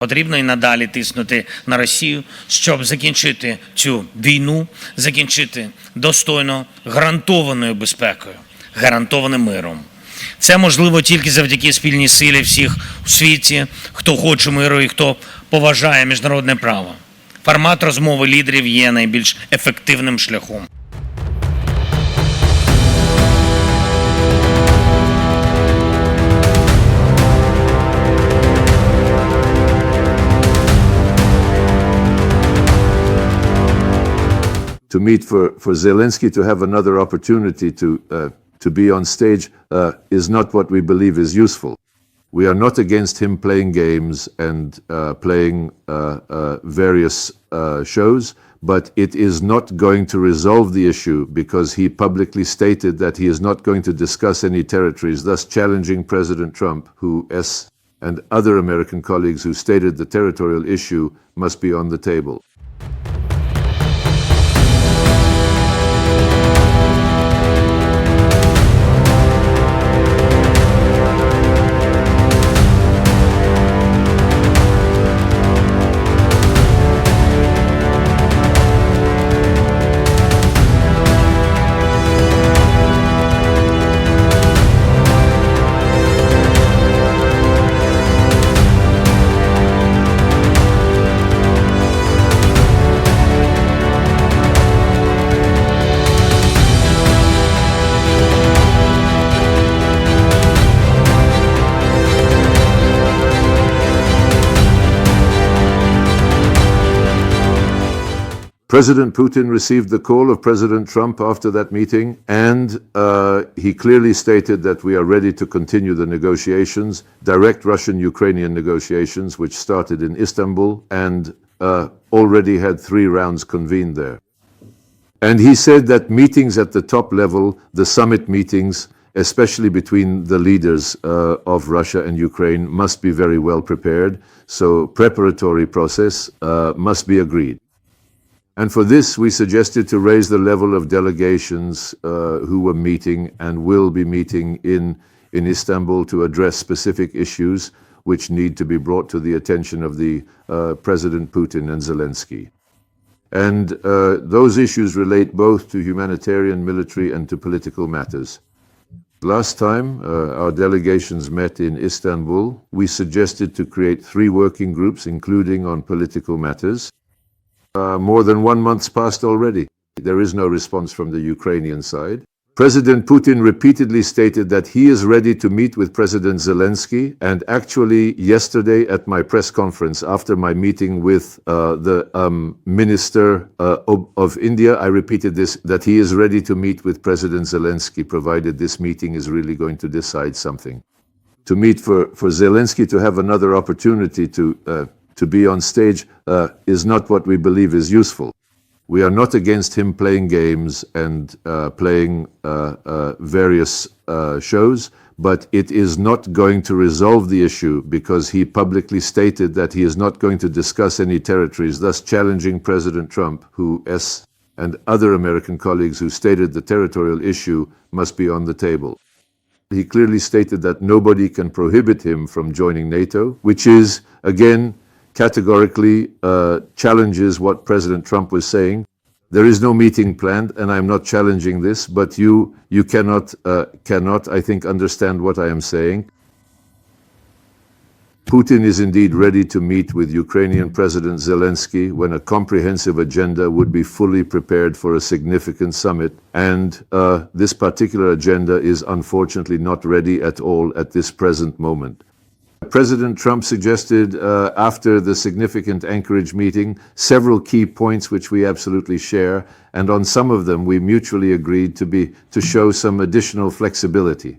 Потрібно і надалі тиснути на Росію, щоб закінчити цю війну, закінчити достойно гарантованою безпекою, гарантованим миром. Це можливо тільки завдяки спільній силі всіх у світі, хто хоче миру і хто поважає міжнародне право. Формат розмови лідерів є найбільш ефективним шляхом. To meet for Zelensky to have another opportunity to be on stage is not what we believe is useful. We are not against him playing games and playing various shows, but it is not going to resolve the issue because he publicly stated that he is not going to discuss any territories, thus challenging President Trump, and other American colleagues who stated the territorial issue must be on the table. President Putin received the call of President Trump after that meeting, and he clearly stated that we are ready to continue the negotiations, direct Russian-Ukrainian negotiations, which started in Istanbul and already had 3 rounds convened there. And he said that meetings at the top level, the summit meetings, especially between the leaders of Russia and Ukraine, must be very well prepared, so preparatory process must be agreed. And for this, we suggested to raise the level of delegations who were meeting and will be meeting in Istanbul to address specific issues which need to be brought to the attention of the President Putin and Zelensky. And those issues relate both to humanitarian, military, and to political matters. Last time our delegations met in Istanbul, we suggested to create 3 working groups, including on political matters. More than 1 month's passed already. There is no response from the Ukrainian side. President Putin repeatedly stated that he is ready to meet with President Zelensky, and actually yesterday at my press conference after my meeting with the Minister of India, I repeated this, that he is ready to meet with President Zelensky provided this meeting is really going to decide something. To meet for Zelensky to have another opportunity to be on stage is not what we believe is useful. We are not against him playing games and playing various shows, but it is not going to resolve the issue because he publicly stated that he is not going to discuss any territories, thus challenging President Trump, and other American colleagues who stated the territorial issue must be on the table. He clearly stated that nobody can prohibit him from joining NATO, which is, again, categorically challenges what President Trump was saying. There is no meeting planned, and I'm not challenging this, but you cannot, I think, understand what I am saying. Putin is indeed ready to meet with Ukrainian President Zelensky when a comprehensive agenda would be fully prepared for a significant summit, and this particular agenda is unfortunately not ready at all at this present moment. President Trump suggested after the significant Anchorage meeting several key points which we absolutely share, and on some of them we mutually agreed to show some additional flexibility.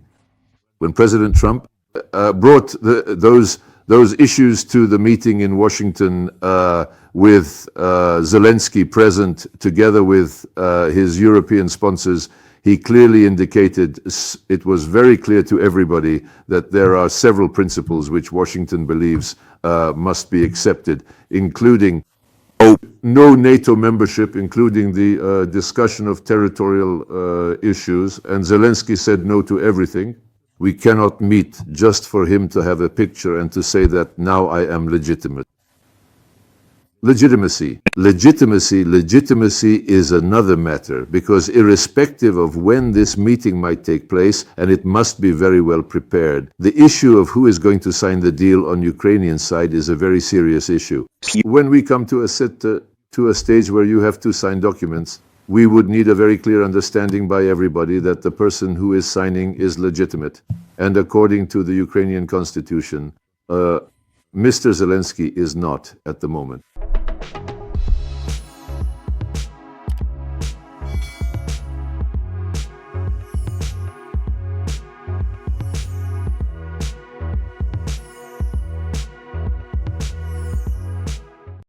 When President Trump brought those issues to the meeting in Washington with Zelensky present together with his European sponsors, he clearly indicated, it was very clear to everybody that there are several principles which Washington believes must be accepted, including no NATO membership, including the discussion of territorial issues, and Zelensky said no to everything. We cannot meet just for him to have a picture and to say that now I am legitimate. Legitimacy is another matter, because irrespective of when this meeting might take place, and it must be very well prepared, the issue of who is going to sign the deal on Ukrainian side is a very serious issue. When we come to a stage where you have to sign documents, we would need a very clear understanding by everybody that the person who is signing is legitimate. And according to the Ukrainian constitution, Mr. Zelensky is not at the moment.